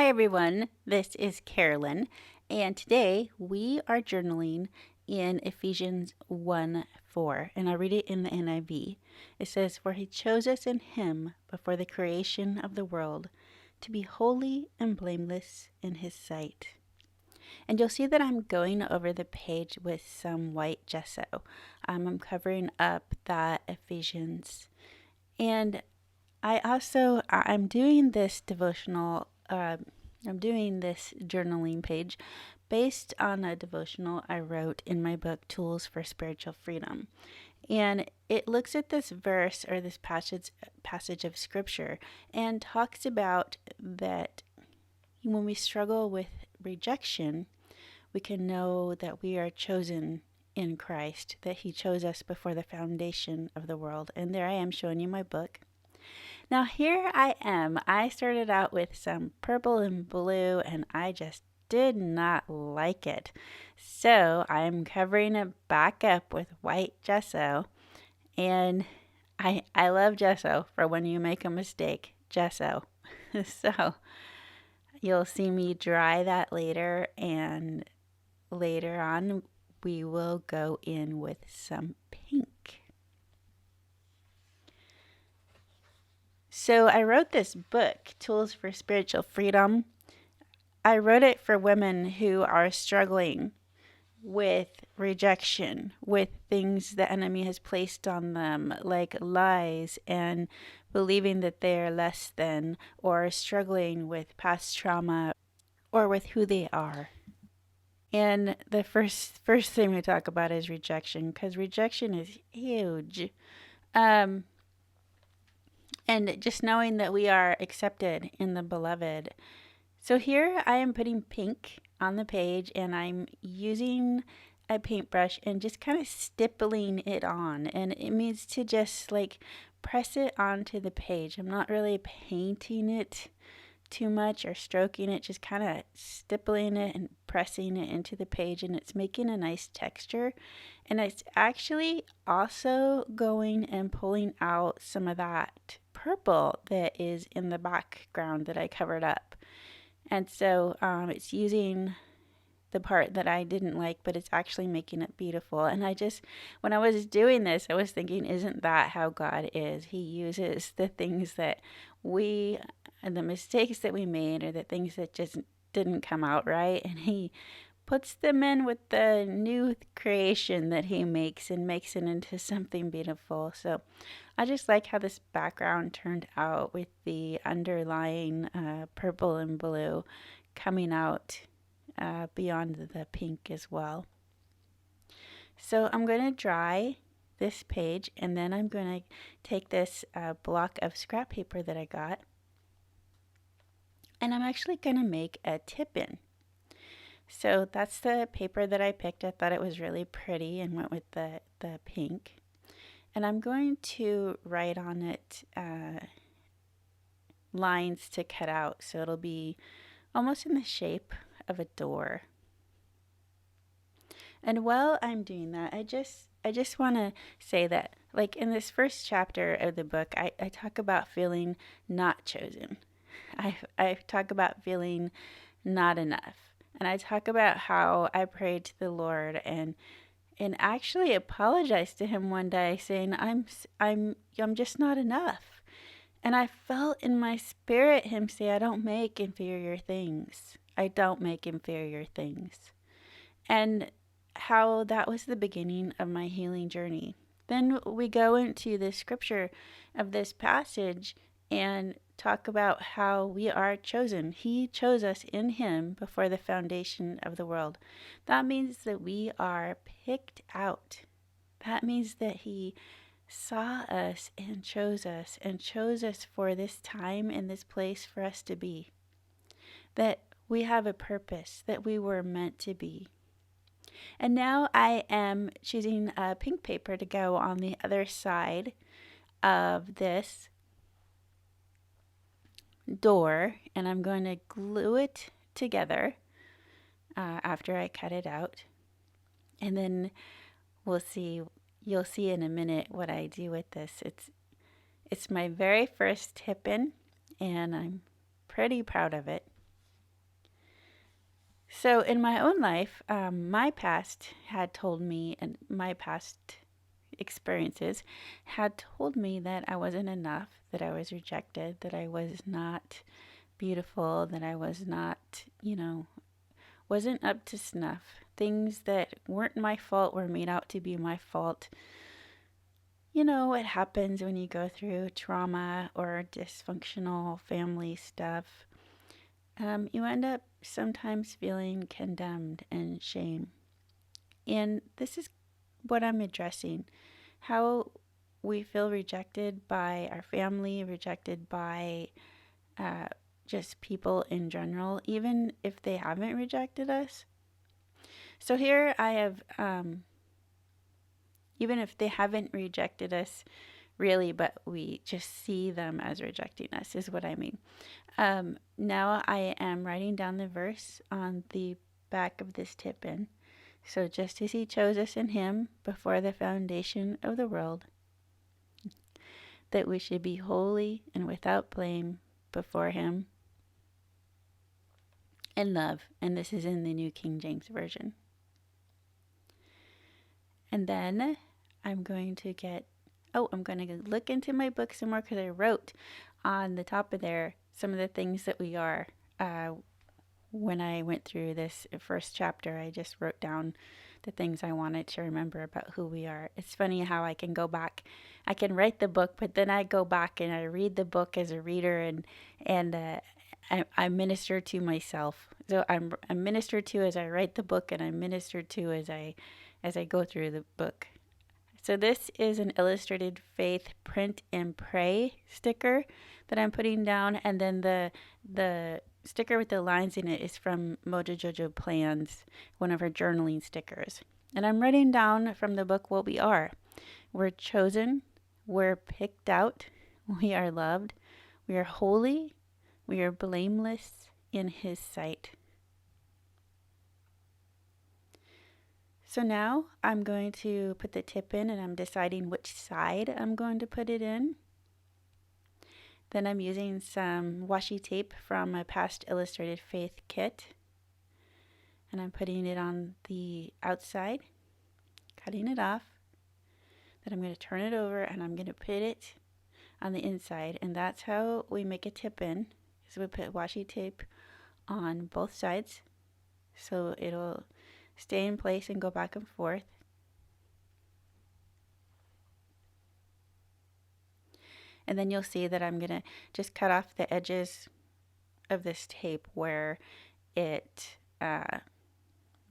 Hi everyone, this is Carolyn, and today we are journaling in Ephesians 1:4, and I'll read it in the NIV. It says, "For he chose us in him before the creation of the world to be holy and blameless in his sight." And you'll see that I'm going over the page with some white gesso. I'm covering up that Ephesians. And I'm doing this devotional, I'm doing this journaling page based on a devotional I wrote in my book, Tools for Spiritual Freedom. And it looks at this verse or this passage of scripture and talks about that when we struggle with rejection, we can know that we are chosen in Christ, that he chose us before the foundation of the world. And there I am showing you my book. Now here I am. I started out with some purple and blue and I just did not like it. So I'm covering it back up with white gesso. And I love gesso for when you make a mistake. Gesso. So you'll see me dry that later, and later on we will go in with some pink. So I wrote this book, Tools for Spiritual Freedom. I wrote it for women who are struggling with rejection, with things the enemy has placed on them, like lies and believing that they are less than, or struggling with past trauma, or with who they are. And the first thing we talk about is rejection, because rejection is huge. Um, and just knowing that we are accepted in the beloved. So here I am putting pink on the page, and I'm using a paintbrush and just kind of stippling it on. And it means to just like press it onto the page. I'm not really painting it too much or stroking it, just kind of stippling it and pressing it into the page, and it's making a nice texture. And it's actually also going and pulling out some of that purple that is in the background that I covered up. And so it's using the part that I didn't like, but it's actually making it beautiful. And when I was doing this, I was thinking, isn't that how God is? He uses the things that and the mistakes that we made, or the things that just didn't come out right, and he puts them in with the new creation that he makes and makes it into something beautiful. So I just like how this background turned out with the underlying purple and blue coming out beyond the pink as well. So I'm going to dry this page, and then I'm going to take this block of scrap paper that I got, and I'm actually going to make a tip-in. So that's the paper that I picked. I thought it was really pretty and went with the pink. And I'm going to write on it lines to cut out, so it'll be almost in the shape of a door. And while I'm doing that, I just want to say that, like in this first chapter of the book, I talk about feeling not chosen. I talk about feeling not enough. And I talk about how I prayed to the Lord and actually apologized to him one day, saying I'm just not enough. And I felt in my spirit him say, I don't make inferior things. I don't make inferior things. And how that was the beginning of my healing journey. Then we go into the scripture of this passage and talk about how we are chosen. He chose us in him before the foundation of the world. That means that we are picked out. That means that he saw us and chose us for this time and this place for us to be. That we have a purpose, that we were meant to be. And now I am choosing pink paper to go on the other side of this door, and I'm going to glue it together after I cut it out. And then you'll see in a minute what I do with this. It's my very first tip-in, and I'm pretty proud of it. So in my own life, my past had told me, and my past experiences had told me that I wasn't enough, that I was rejected, that I was not beautiful, that I was not, wasn't up to snuff. Things that weren't my fault were made out to be my fault. You know what happens when you go through trauma or dysfunctional family stuff. You end up sometimes feeling condemned and shame. And this is what I'm addressing, how we feel rejected by our family, rejected by uh, just people in general, even if they haven't rejected us. So here I have, even if they haven't rejected us really, but we just see them as rejecting us, is what I mean. Now I am writing down the verse on the back of this tip in. So just as he chose us in him before the foundation of the world, that we should be holy and without blame before him in love. And this is in the New King James Version. And then I'm going to look into my book some more, because I wrote on the top of there some of the things that we are. When I went through this first chapter, I just wrote down the things I wanted to remember about who we are. It's funny how I can go back. I can write the book, but then I go back and I read the book as a reader, and I minister to myself. So I'm ministered to as I write the book, and I'm ministered to as I go through the book. So this is an illustrated faith print and pray sticker that I'm putting down, and then the sticker with the lines in it is from Mojo Jojo Plans, one of her journaling stickers. And I'm writing down from the book what we are. We're chosen, we're picked out, we are loved, we are holy, we are blameless in his sight. So now I'm going to put the tip in, and I'm deciding which side I'm going to put it in. Then I'm using some washi tape from a past illustrated faith kit, and I'm putting it on the outside, cutting it off. Then I'm going to turn it over, and I'm going to put it on the inside, and that's how we make a tip in. So we put washi tape on both sides, so it'll stay in place and go back and forth. And then you'll see that I'm going to just cut off the edges of this tape where it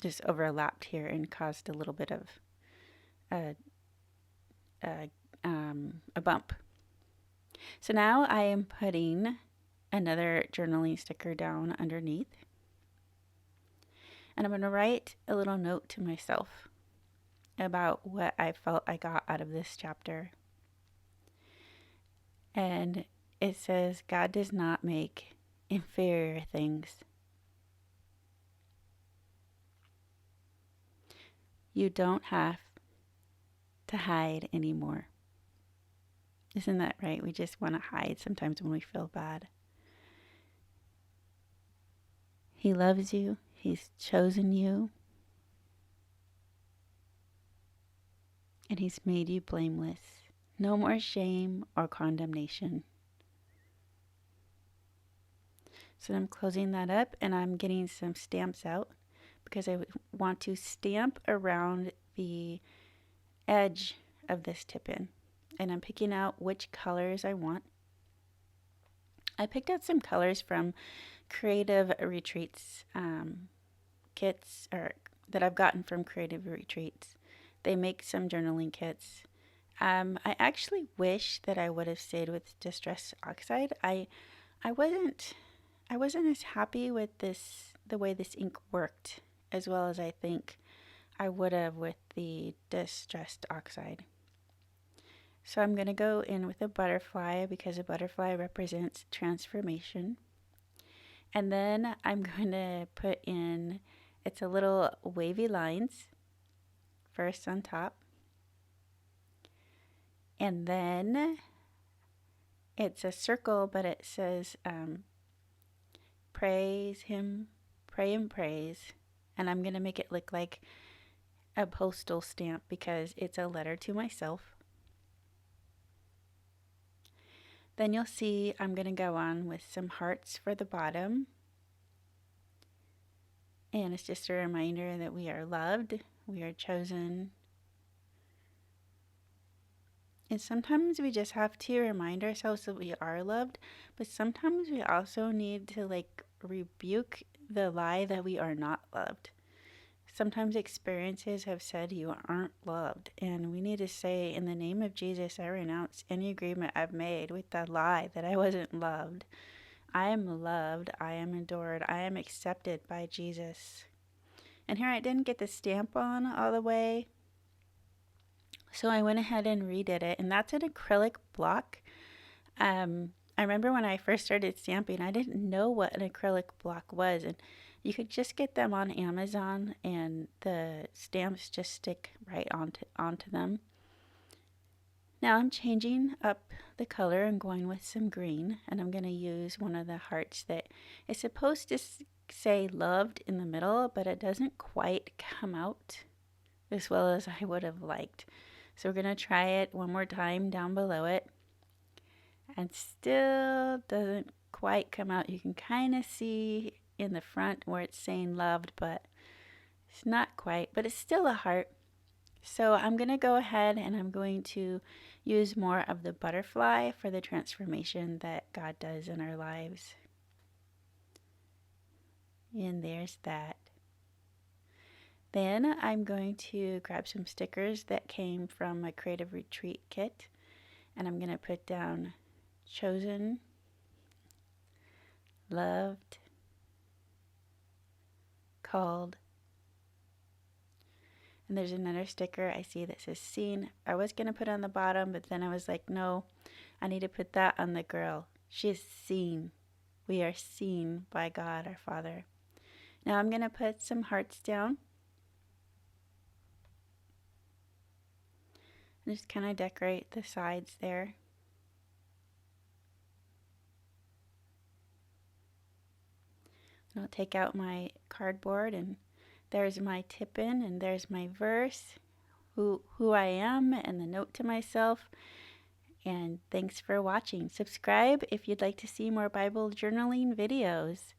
just overlapped here and caused a little bit of a bump. So now I am putting another journaling sticker down underneath. And I'm going to write a little note to myself about what I felt I got out of this chapter. And it says, God does not make inferior things. You don't have to hide anymore. Isn't that right? We just want to hide sometimes when we feel bad. He loves you. He's chosen you. And he's made you blameless. No more shame or condemnation. So I'm closing that up, and I'm getting some stamps out because I want to stamp around the edge of this tip-in. And I'm picking out which colors I want. I picked out some colors from Creative Retreats kits, or that I've gotten from Creative Retreats. They make some journaling kits. I actually wish that I would have stayed with Distress Oxide. I wasn't as happy with the way this ink worked as well as I think I would have with the Distressed Oxide. So I'm going to go in with a butterfly because a butterfly represents transformation. And then I'm going to put in, it's a little wavy lines first on top. And then it's a circle, but it says praise him, pray and praise, and I'm going to make it look like a postal stamp because it's a letter to myself. Then you'll see I'm going to go on with some hearts for the bottom. And it's just a reminder that we are loved, we are chosen. And sometimes we just have to remind ourselves that we are loved, but sometimes we also need to rebuke the lie that we are not loved. Sometimes experiences have said you aren't loved, and we need to say, in the name of Jesus, I renounce any agreement I've made with the lie that I wasn't loved. I am loved, I am adored, I am accepted by Jesus. And here I didn't get the stamp on all the way, so I went ahead and redid it, and that's an acrylic block. I remember when I first started stamping, I didn't know what an acrylic block was, and you could just get them on Amazon, and the stamps just stick right onto them. Now I'm changing up the color and going with some green, and I'm going to use one of the hearts that is supposed to say loved in the middle, but it doesn't quite come out as well as I would have liked. So we're going to try it one more time down below it, and still doesn't quite come out. You can kind of see in the front where it's saying loved, but it's not quite, but it's still a heart. So I'm going to go ahead and I'm going to use more of the butterfly for the transformation that God does in our lives. And there's that. Then I'm going to grab some stickers that came from my Creative Retreat kit, and I'm going to put down chosen, loved, called. And there's another sticker I see that says seen. I was going to put on the bottom, but then I was like, no, I need to put that on the girl. She is seen. We are seen by God, our Father. Now I'm going to put some hearts down. And just kind of decorate the sides there. And I'll take out my cardboard, and there's my tip-in, and there's my verse, who I am, and the note to myself. And thanks for watching. Subscribe if you'd like to see more Bible journaling videos.